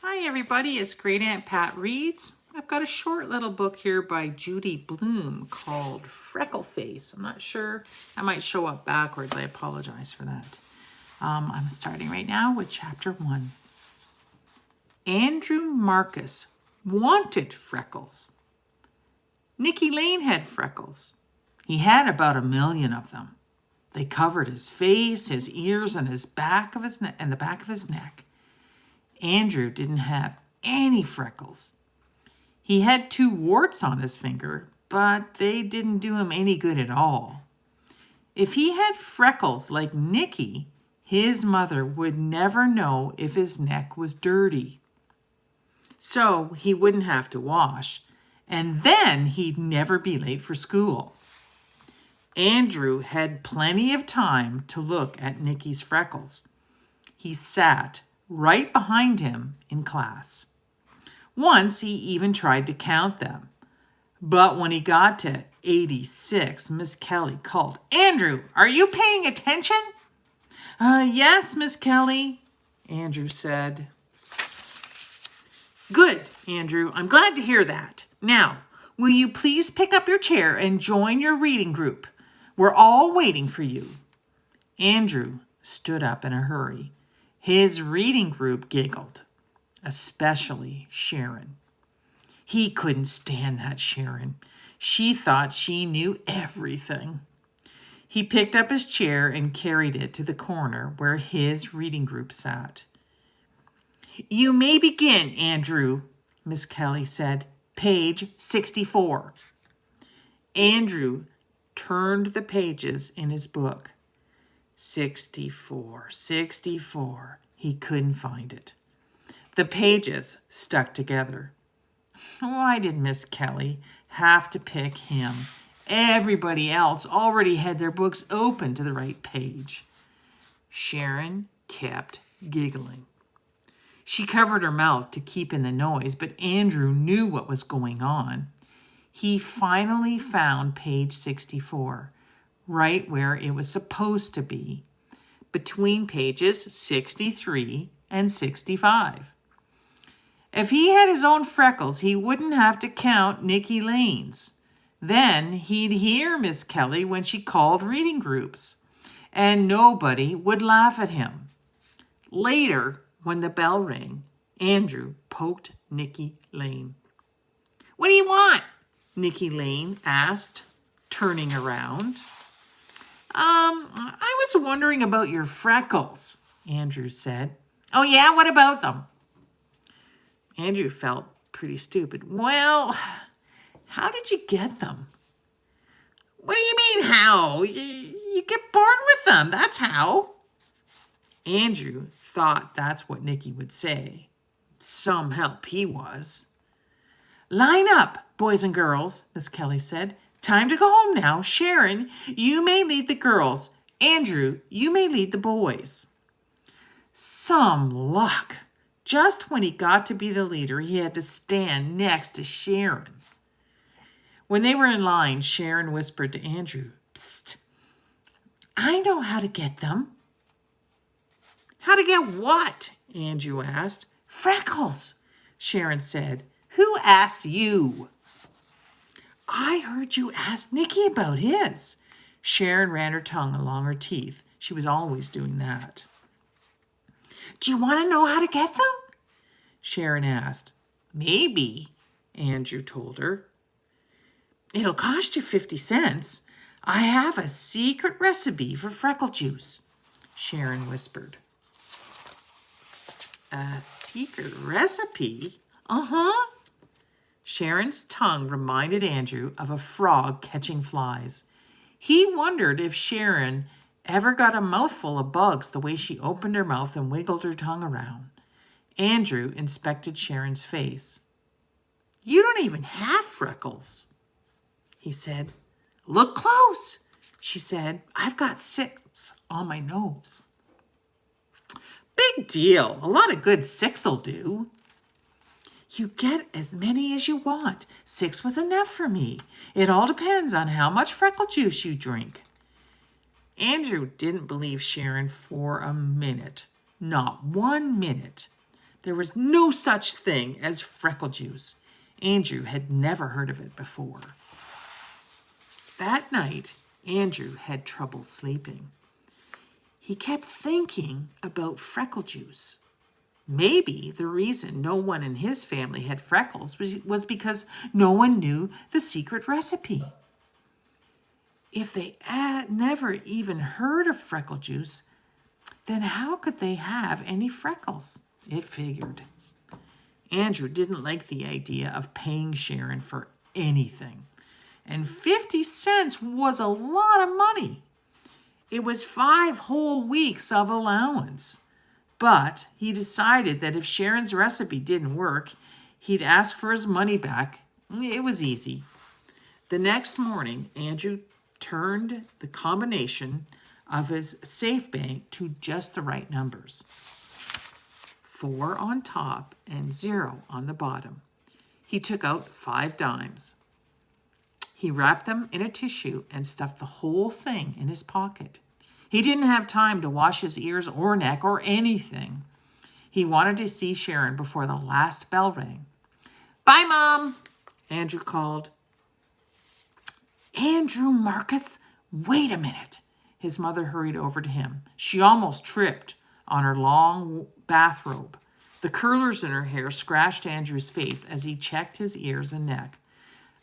Hi everybody, it's Great Aunt Pat Reads. I've got a short little book here by Judy Blume called Freckle Face. I'm not sure, I might show up backwards, I apologize for that. I'm starting right now with chapter 1. Andrew Marcus wanted freckles. Nicky Lane had freckles. He had about 1 million of them. They covered his face, his ears, and the back of his neck. Andrew didn't have any freckles. He had 2 warts on his finger, but they didn't do him any good at all. If he had freckles like Nicky, his mother would never know if his neck was dirty. So he wouldn't have to wash, and then he'd never be late for school. Andrew had plenty of time to look at Nicky's freckles. He sat right behind him in class. Once he even tried to count them. But when he got to 86, Miss Kelly called, "Andrew, are you paying attention?" Yes, Miss Kelly," Andrew said. "Good, Andrew. I'm glad to hear that. Now, will you please pick up your chair and join your reading group? We're all waiting for you." Andrew stood up in a hurry. His reading group giggled, especially Sharon. He couldn't stand that Sharon. She thought she knew everything. He picked up his chair and carried it to the corner where his reading group sat. "You may begin, Andrew," Miss Kelly said. "Page 64. Andrew turned the pages in his book. 64. He couldn't find it. The pages stuck together. Why did Miss Kelly have to pick him? Everybody else already had their books open to the right page. Sharon kept giggling. She covered her mouth to keep in the noise, but Andrew knew what was going on. He finally found page 64, right where it was supposed to be, between pages 63 and 65. If he had his own freckles, he wouldn't have to count Nicky Lane's. Then he'd hear Miss Kelly when she called reading groups, and nobody would laugh at him. Later, when the bell rang, Andrew poked Nicky Lane. "What do you want?" Nicky Lane asked, turning around. I was wondering about your freckles," Andrew said. "Oh yeah, what about them?" Andrew felt pretty stupid. "Well, how did you get them?" "What do you mean, how? You get born with them, that's how." Andrew thought that's what Nicky would say. Some help he was. "Line up, boys and girls," Miss Kelly said. "Time to go home now. Sharon, you may lead the girls. Andrew, you may lead the boys." Some luck. Just when he got to be the leader, he had to stand next to Sharon. When they were in line, Sharon whispered to Andrew, "Psst, I know how to get them." "How to get what?" Andrew asked. "Freckles," Sharon said. "Who asked you?" "I heard you ask Nicky about his." Sharon ran her tongue along her teeth. She was always doing that. "Do you want to know how to get them?" Sharon asked. "Maybe," Andrew told her. "It'll cost you 50 cents. I have a secret recipe for freckle juice," Sharon whispered. "A secret recipe?" "Uh-huh." Sharon's tongue reminded Andrew of a frog catching flies. He wondered if Sharon ever got a mouthful of bugs the way she opened her mouth and wiggled her tongue around. Andrew inspected Sharon's face. "You don't even have freckles," he said. "Look close," she said. "I've got 6 on my nose." "Big deal. A lot of good 6'll do." "You get as many as you want. 6 was enough for me. It all depends on how much freckle juice you drink." Andrew didn't believe Sharon for a minute. Not 1 minute. There was no such thing as freckle juice. Andrew had never heard of it before. That night, Andrew had trouble sleeping. He kept thinking about freckle juice. Maybe the reason no one in his family had freckles was because no one knew the secret recipe. If they had never even heard of freckle juice, then how could they have any freckles? It figured. Andrew didn't like the idea of paying Sharon for anything. And 50 cents was a lot of money. It was 5 whole weeks of allowance. But he decided that if Sharon's recipe didn't work, he'd ask for his money back. It was easy. The next morning, Andrew turned the combination of his safe bank to just the right numbers. 4 on top and 0 on the bottom. He took out 5 dimes. He wrapped them in a tissue and stuffed the whole thing in his pocket. He didn't have time to wash his ears or neck or anything. He wanted to see Sharon before the last bell rang. "Bye, Mom," Andrew called. "Andrew Marcus, wait a minute." His mother hurried over to him. She almost tripped on her long bathrobe. The curlers in her hair scratched Andrew's face as he checked his ears and neck.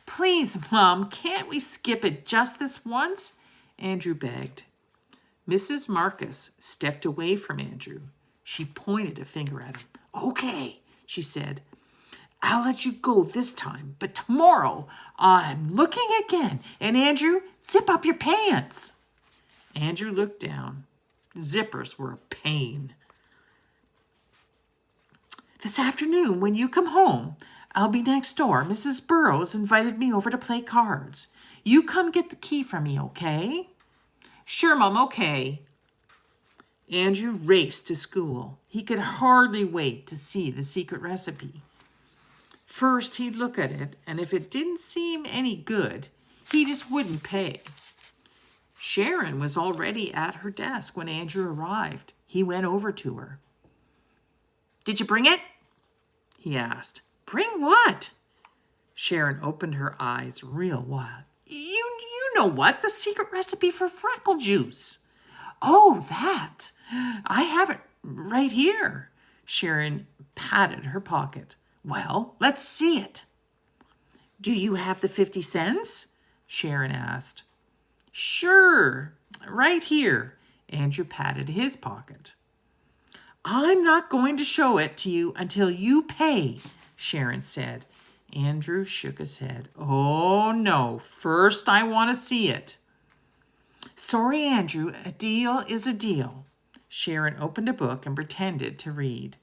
"Please, Mom, can't we skip it just this once?" Andrew begged. Mrs. Marcus stepped away from Andrew. She pointed a finger at him. "Okay," she said. "I'll let you go this time, but tomorrow I'm looking again. And Andrew, zip up your pants." Andrew looked down. Zippers were a pain. "This afternoon, when you come home, I'll be next door. Mrs. Burrows invited me over to play cards. You come get the key from me, okay?" "Sure, Mom, okay." Andrew raced to school. He could hardly wait to see the secret recipe. First, he'd look at it, and if it didn't seem any good, he just wouldn't pay. Sharon was already at her desk when Andrew arrived. He went over to her. "Did you bring it?" he asked. "Bring what?" Sharon opened her eyes real wide. You know what? The secret recipe for freckle juice." "Oh, that. I have it right here." Sharon patted her pocket. "Well, let's see it." "Do you have the 50 cents? Sharon asked. "Sure, right here." Andrew patted his pocket. "I'm not going to show it to you until you pay," Sharon said. Andrew shook his head. "Oh, no. First, I want to see it." "Sorry, Andrew. A deal is a deal." Sharon opened a book and pretended to read.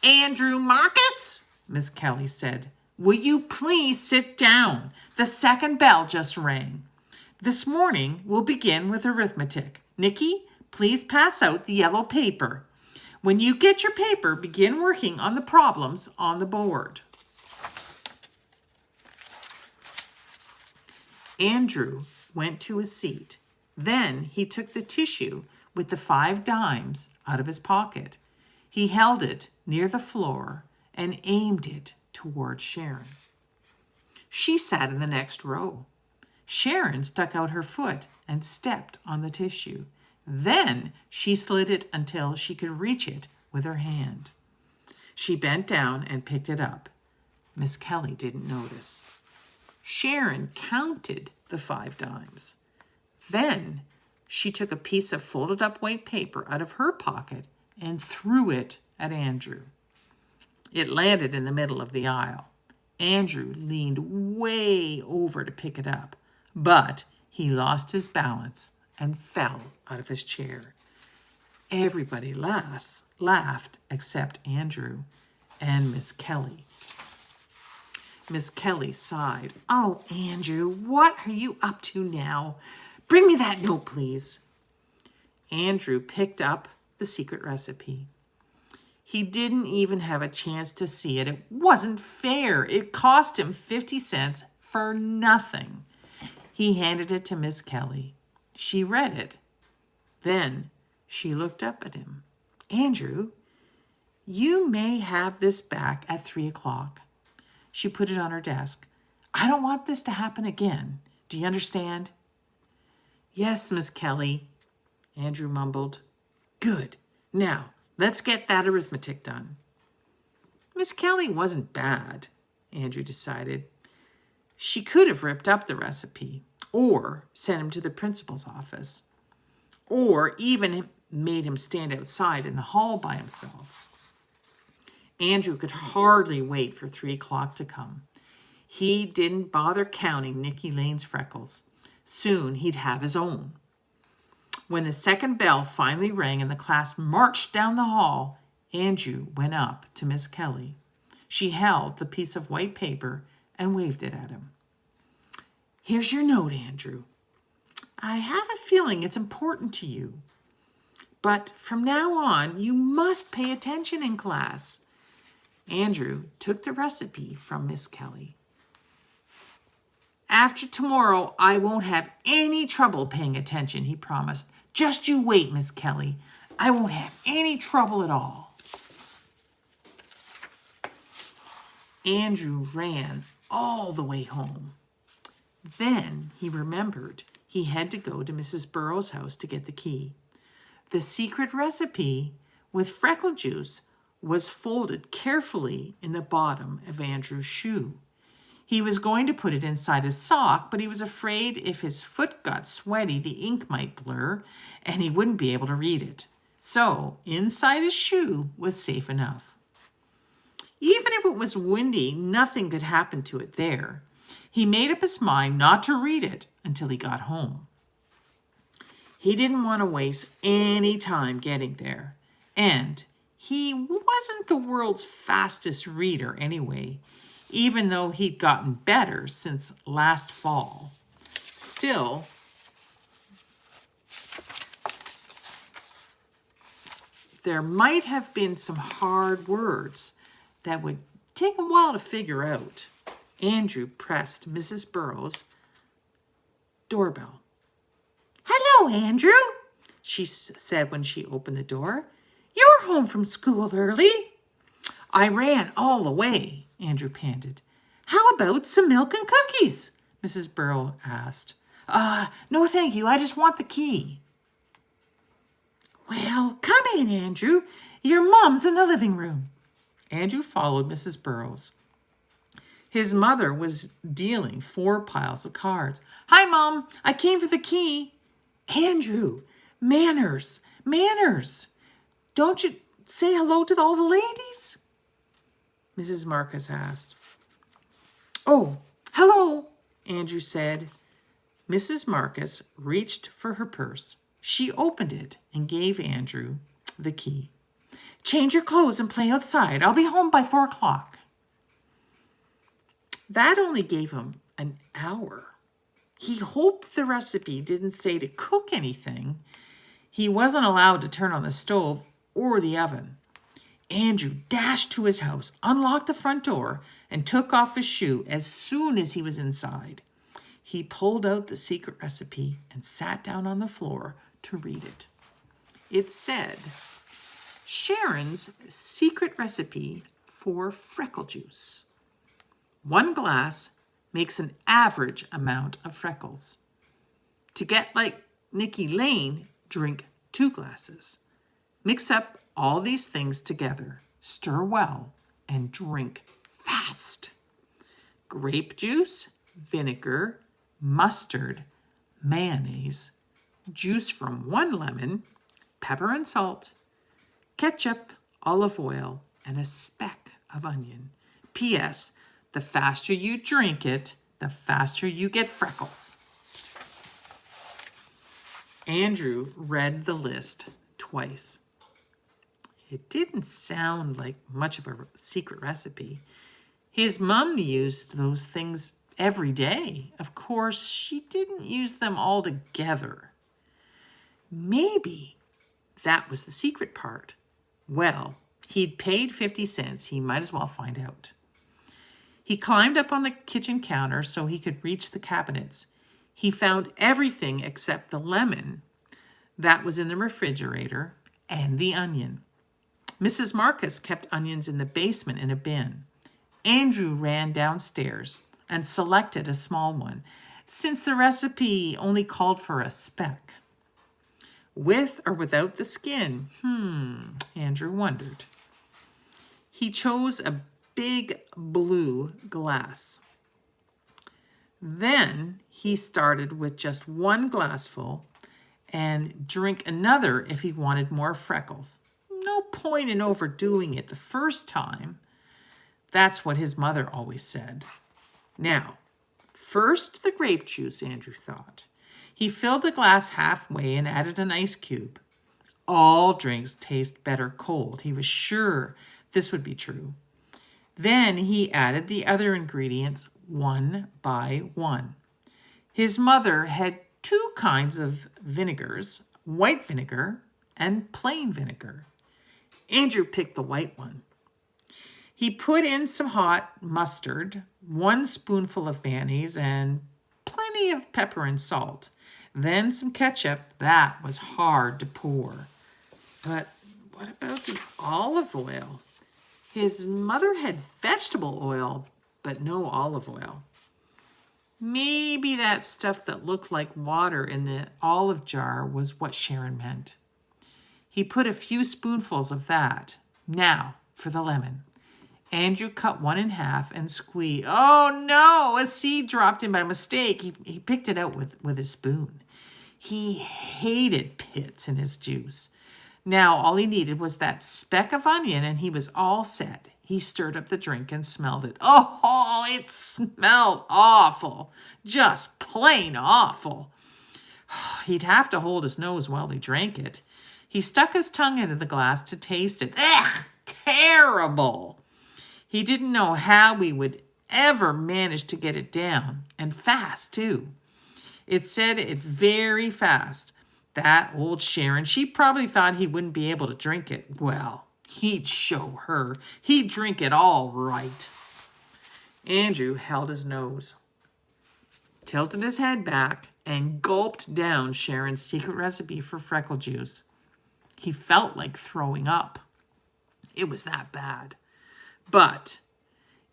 "Andrew Marcus," Miss Kelly said, "will you please sit down? The second bell just rang. This morning, we'll begin with arithmetic. Nikki, please pass out the yellow paper. When you get your paper, begin working on the problems on the board." Andrew went to his seat. Then he took the tissue with the 5 dimes out of his pocket. He held it near the floor and aimed it towards Sharon. She sat in the next row. Sharon stuck out her foot and stepped on the tissue. Then she slid it until she could reach it with her hand. She bent down and picked it up. Miss Kelly didn't notice. Sharon counted the 5 dimes. Then she took a piece of folded up white paper out of her pocket and threw it at Andrew. It landed in the middle of the aisle. Andrew leaned way over to pick it up, but he lost his balance and fell out of his chair. Everybody laughed except Andrew and Miss Kelly. Miss Kelly sighed. "Oh, Andrew, what are you up to now? Bring me that note, please." Andrew picked up the secret recipe. He didn't even have a chance to see it. It wasn't fair. It cost him 50 cents for nothing. He handed it to Miss Kelly. She read it. Then she looked up at him. "Andrew, You may have this back at 3 o'clock. She put it on her desk. I don't want this to happen again. Do you understand? Yes, Miss Kelly, Andrew mumbled. Good. Now, let's get that arithmetic done. Miss Kelly wasn't bad, Andrew decided. She could have ripped up the recipe, or sent him to the principal's office, or even made him stand outside in the hall by himself. Andrew could hardly wait for 3 o'clock to come. He didn't bother counting Nicky Lane's freckles. Soon he'd have his own. When the second bell finally rang and the class marched down the hall, Andrew went up to Miss Kelly. She held the piece of white paper and waved it at him. Here's your note, Andrew. I have a feeling it's important to you. But from now on, you must pay attention in class. Andrew took the recipe from Miss Kelly. After tomorrow, I won't have any trouble paying attention, he promised. Just you wait, Miss Kelly. I won't have any trouble at all. Andrew ran all the way home. Then he remembered he had to go to Mrs. Burrow's house to get the key. The secret recipe with freckle juice was folded carefully in the bottom of Andrew's shoe. He was going to put it inside his sock, but he was afraid if his foot got sweaty, the ink might blur, and he wouldn't be able to read it. So, inside his shoe was safe enough. Even if it was windy, nothing could happen to it there. He made up his mind not to read it until he got home. He didn't want to waste any time getting there, and he wasn't the world's fastest reader anyway, even though he'd gotten better since last fall. Still, there might have been some hard words that would take a while to figure out. Andrew pressed Mrs. Burrow's doorbell. Hello, Andrew, she said when she opened the door. You're home from school early. I ran all the way, Andrew panted. How about some milk and cookies? Mrs. Burrow asked. No, thank you. I just want the key. Well, come in, Andrew. Your mom's in the living room. Andrew followed Mrs. Burrows. His mother was dealing 4 piles of cards. Hi, Mom. I came for the key. Andrew, manners. Don't you say hello to all the ladies? Mrs. Marcus asked. Oh, hello, Andrew said. Mrs. Marcus reached for her purse. She opened it and gave Andrew the key. Change your clothes and play outside. I'll be home by 4 o'clock. That only gave him an hour. He hoped the recipe didn't say to cook anything. He wasn't allowed to turn on the stove or the oven. Andrew dashed to his house, unlocked the front door, and took off his shoe as soon as he was inside. He pulled out the secret recipe and sat down on the floor to read it. It said, Sharon's secret recipe for freckle juice. 1 glass makes an average amount of freckles. To get like Nicky Lane, drink 2 glasses. Mix up all these things together, stir well, and drink fast. Grape juice, vinegar, mustard, mayonnaise, juice from 1 lemon, pepper and salt, ketchup, olive oil, and a speck of onion. P.S. The faster you drink it, the faster you get freckles. Andrew read the list twice. It didn't sound like much of a secret recipe. His mom used those things every day. Of course, she didn't use them all together. Maybe that was the secret part. Well, he'd paid 50 cents. He might as well find out. He climbed up on the kitchen counter so he could reach the cabinets. He found everything except the lemon that was in the refrigerator and the onion. Mrs. Marcus kept onions in the basement in a bin. Andrew ran downstairs and selected a small one, since the recipe only called for a speck. With or without the skin? Andrew wondered. He chose a big blue glass. Then he started with just one glassful and drink another if he wanted more freckles. No point in overdoing it the first time. That's what his mother always said. Now, first the grape juice, Andrew thought. He filled the glass halfway and added an ice cube. All drinks taste better cold. He was sure this would be true. Then he added the other ingredients one by one. His mother had two kinds of vinegars, white vinegar and plain vinegar. Andrew picked the white one. He put in some hot mustard, 1 spoonful of mayonnaise, and plenty of pepper and salt. Then some ketchup. That was hard to pour. But what about the olive oil? His mother had vegetable oil, but no olive oil. Maybe that stuff that looked like water in the olive jar was what Sharon meant. He put a few spoonfuls of that. Now for the lemon. Andrew cut one in half and squeezed. Oh no, a seed dropped in by mistake. He picked it out with his spoon. He hated pits in his juice. Now all he needed was that speck of onion and he was all set. He stirred up the drink and smelled it. Oh, it smelled awful. Just plain awful. He'd have to hold his nose while he drank it. He stuck his tongue into the glass to taste it. Ugh, terrible. He didn't know how we would ever manage to get it down, and fast too. It said it very fast. That old Sharon, she probably thought he wouldn't be able to drink it. Well, he'd show her. He'd drink it all right. Andrew held his nose, tilted his head back, and gulped down Sharon's secret recipe for freckle juice. He felt like throwing up. It was that bad. But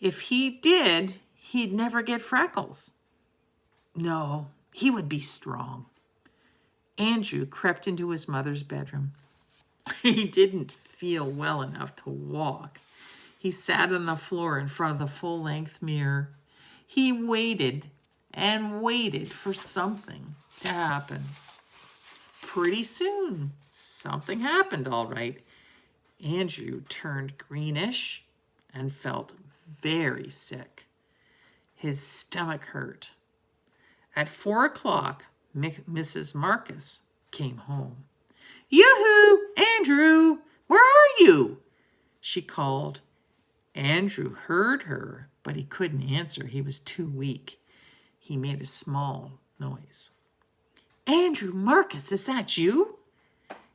if he did, he'd never get freckles. No, he would be strong. Andrew crept into his mother's bedroom. He didn't feel well enough to walk. He sat on the floor in front of the full-length mirror. He waited and waited for something to happen. Pretty soon, something happened, all right. Andrew turned greenish and felt very sick. His stomach hurt. At 4 o'clock, Mrs. Marcus came home. Yoo-hoo, Andrew, where are you? She called. Andrew heard her, but he couldn't answer. He was too weak. He made a small noise. Andrew Marcus, is that you?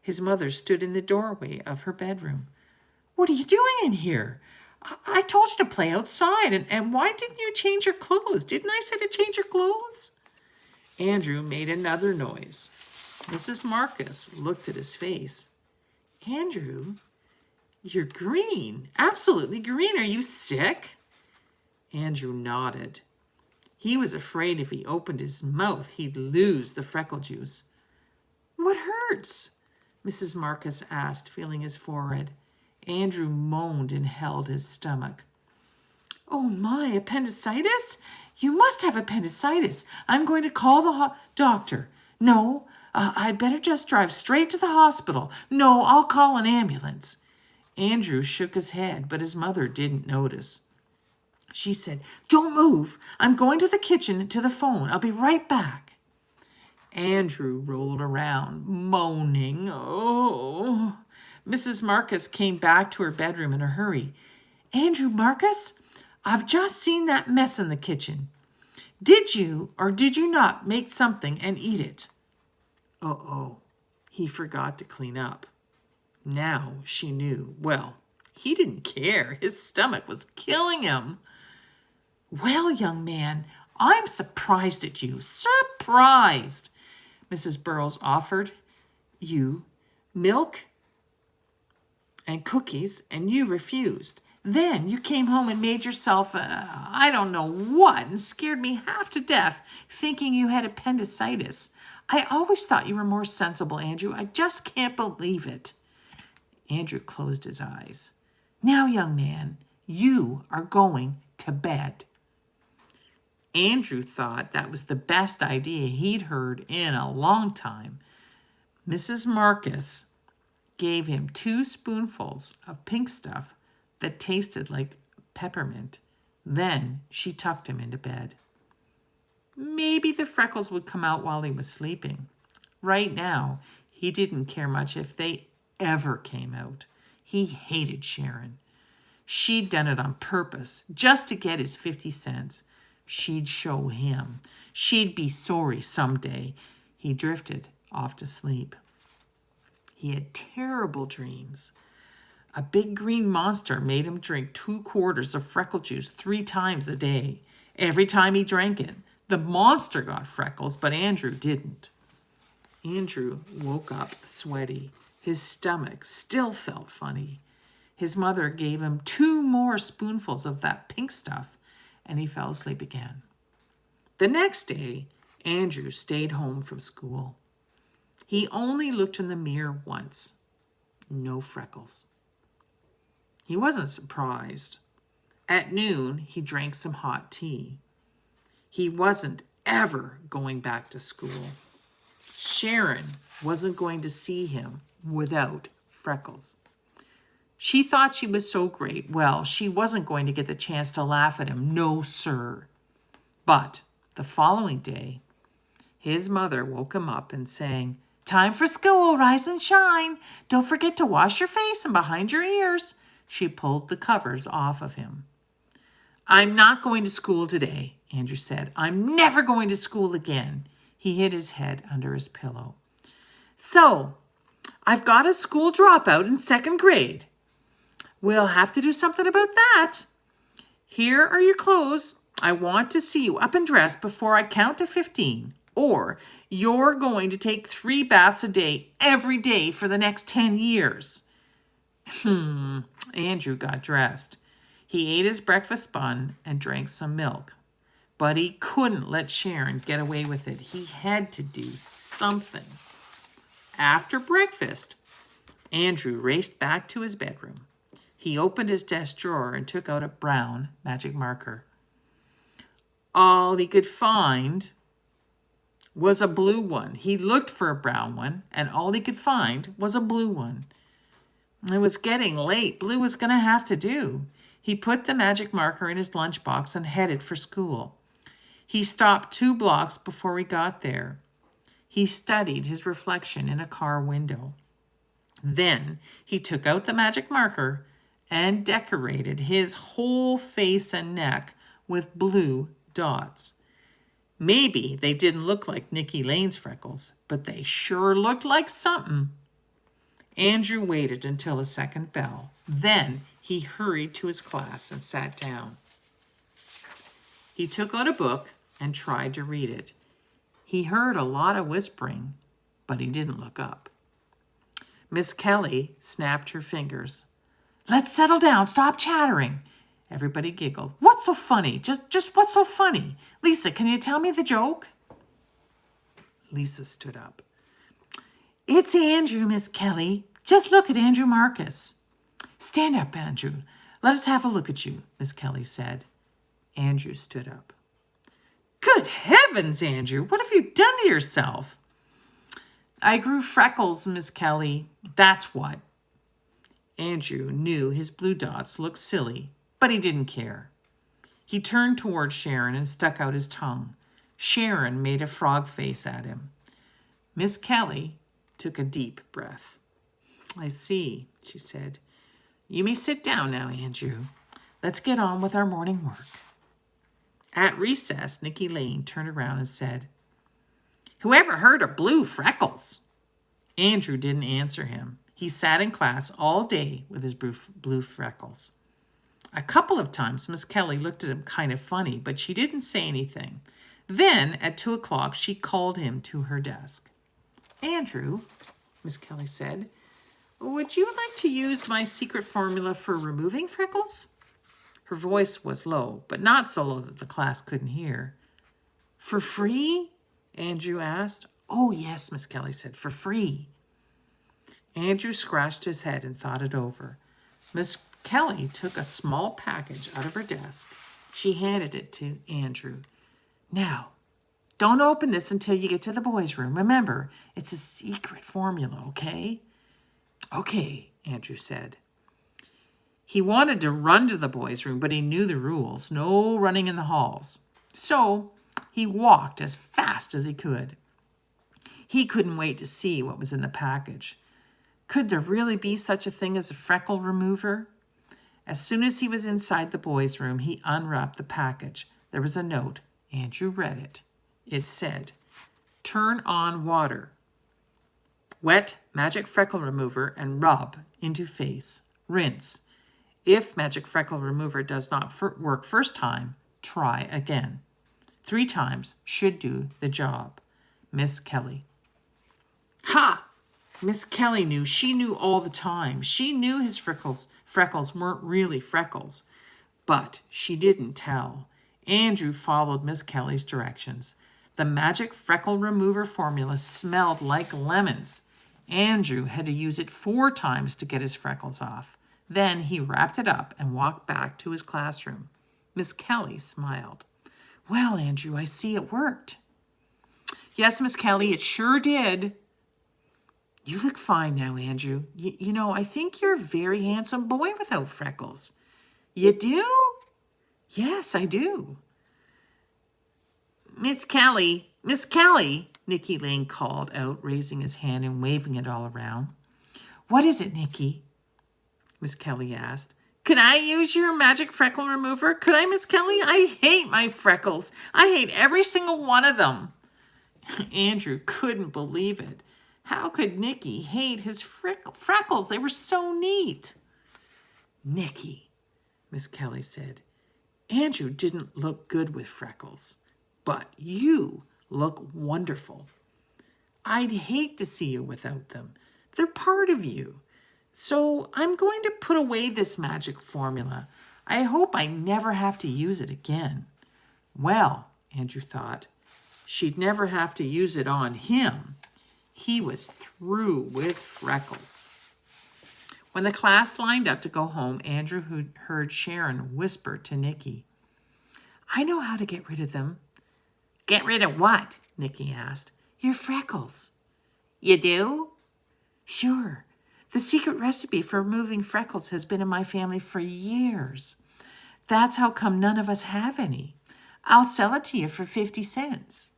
His mother stood in the doorway of her bedroom. What are you doing in here? I told you to play outside, and why didn't you change your clothes? Didn't I say to change your clothes? Andrew made another noise. Mrs. Marcus looked at his face. Andrew, you're green, absolutely green. Are you sick? Andrew nodded. He was afraid if he opened his mouth, he'd lose the freckle juice. What hurts? Mrs. Marcus asked, feeling his forehead. Andrew moaned and held his stomach. Oh my, appendicitis? You must have appendicitis. I'm going to call the doctor. No, I'd better just drive straight to the hospital. No, I'll call an ambulance. Andrew shook his head, but his mother didn't notice. She said, Don't move. I'm going to the kitchen to the phone. I'll be right back. Andrew rolled around, moaning. Oh. Mrs. Marcus came back to her bedroom in a hurry. Andrew Marcus, I've just seen that mess in the kitchen. Did you or did you not make something and eat it? Uh-oh, he forgot to clean up. Now she knew. Well, he didn't care. His stomach was killing him. Well, young man, I'm surprised at you. Surprised. Mrs. Burroughs offered. You, milk? and cookies, and you refused. Then you came home and made yourself, I don't know what, and scared me half to death, thinking you had appendicitis. I always thought you were more sensible, Andrew. I just can't believe it. Andrew closed his eyes. Now, young man, you are going to bed. Andrew thought that was the best idea he'd heard in a long time. Mrs. Marcus gave him 2 spoonfuls of pink stuff that tasted like peppermint. Then she tucked him into bed. Maybe the freckles would come out while he was sleeping. Right now, he didn't care much if they ever came out. He hated Sharon. She'd done it on purpose, just to get his 50 cents. She'd show him. She'd be sorry someday. He drifted off to sleep. He had terrible dreams. A big green monster made him drink 2 quarters of freckle juice 3 times a day. Every time he drank it, the monster got freckles, but Andrew didn't. Andrew woke up sweaty. His stomach still felt funny. His mother gave him 2 more spoonfuls of that pink stuff, and he fell asleep again. The next day, Andrew stayed home from school. He only looked in the mirror once. No freckles. He wasn't surprised. At noon, he drank some hot tea. He wasn't ever going back to school. Sharon wasn't going to see him without freckles. She thought she was so great. Well, she wasn't going to get the chance to laugh at him. No, sir. But the following day, his mother woke him up and sang, "Time for school, rise and shine. Don't forget to wash your face and behind your ears." She pulled the covers off of him. "I'm not going to school today," Andrew said. "I'm never going to school again." He hid his head under his pillow. "So, I've got a school dropout in 2nd grade. We'll have to do something about that. Here are your clothes. I want to see you up and dressed before I count to 15. Or you're going to take 3 baths a day every day for the next 10 years. Andrew got dressed. He ate his breakfast bun and drank some milk. But he couldn't let Sharon get away with it. He had to do something. After breakfast, Andrew raced back to his bedroom. He opened his desk drawer and took out a brown magic marker. All he could find was a blue one. He looked for a brown one, and all he could find was a blue one. It was getting late. Blue was going to have to do. He put the magic marker in his lunchbox and headed for school. He stopped 2 blocks before he got there. He studied his reflection in a car window. Then he took out the magic marker and decorated his whole face and neck with blue dots. Maybe they didn't look like Nicky Lane's freckles, but they sure looked like something. Andrew waited until the 2nd bell. Then he hurried to his class and sat down. He took out a book and tried to read it. He heard a lot of whispering, but he didn't look up. Miss Kelly snapped her fingers. "Let's settle down. Stop chattering." Everybody giggled. "What's so funny? Just what's so funny? Lisa, can you tell me the joke?" Lisa stood up. "It's Andrew, Miss Kelly. Just look at Andrew Marcus." "Stand up, Andrew. Let us have a look at you," Miss Kelly said. Andrew stood up. "Good heavens, Andrew, what have you done to yourself?" "I grew freckles, Miss Kelly. That's what." Andrew knew his blue dots looked silly, but he didn't care. He turned toward Sharon and stuck out his tongue. Sharon made a frog face at him. Miss Kelly took a deep breath. "I see," she said. "You may sit down now, Andrew. Let's get on with our morning work." At recess, Nicky Lane turned around and said, "Whoever heard of blue freckles?" Andrew didn't answer him. He sat in class all day with his blue freckles. A couple of times, Miss Kelly looked at him kind of funny, but she didn't say anything. Then, at 2 o'clock, she called him to her desk. "Andrew," Miss Kelly said, Would you like to use my secret formula for removing freckles? Her voice was low, but not so low that the class couldn't hear. For free? Andrew asked. Oh, yes, Miss Kelly said, for free. Andrew scratched his head and thought it over. Miss Kelly took a small package out of her desk. She handed it to Andrew. Now, don't open this until you get to the boys' room. Remember, it's a secret formula, okay? Okay, Andrew said. He wanted to run to the boys' room, but he knew the rules. No running in the halls. So he walked as fast as he could. He couldn't wait to see what was in the package. Could there really be such a thing as a freckle remover? As soon as he was inside the boys' room, he unwrapped the package. There was a note. Andrew read it. It said, turn on water. Wet magic freckle remover and rub into face. Rinse. If magic freckle remover does not work first time, try again. 3 times should do the job. Miss Kelly. Ha! Miss Kelly knew. She knew all the time. She knew his freckles weren't really freckles, but she didn't tell. Andrew followed Miss Kelly's directions. The magic freckle remover formula smelled like lemons. Andrew had to use it 4 times to get his freckles off. Then he wrapped it up and walked back to his classroom. Miss Kelly smiled. Well, Andrew, I see it worked. Yes, Miss Kelly, it sure did. You look fine now, Andrew. You know, I think you're a very handsome boy without freckles. You do? Yes, I do. Miss Kelly, Nicky Lane called out, raising his hand and waving it all around. What is it, Nicky? Miss Kelly asked. Could I use your magic freckle remover? Could I, Miss Kelly? I hate my freckles. I hate every single one of them. Andrew couldn't believe it. How could Nicky hate his freckles? They were so neat. Nicky, Miss Kelly said, Andrew didn't look good with freckles, but you look wonderful. I'd hate to see you without them. They're part of you. So I'm going to put away this magic formula. I hope I never have to use it again. Well, Andrew thought, she'd never have to use it on him. He was through with freckles. When the class lined up to go home, Andrew heard Sharon whisper to Nicky, I know how to get rid of them. Get rid of what? Nicky asked. Your freckles. You do? Sure. The secret recipe for removing freckles has been in my family for years. That's how come none of us have any. I'll sell it to you for 50 cents.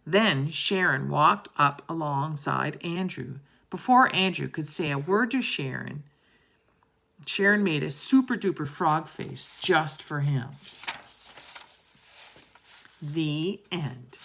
Then Sharon walked up alongside Andrew. Before Andrew could say a word to Sharon, Sharon made a super-duper frog face just for him. The end.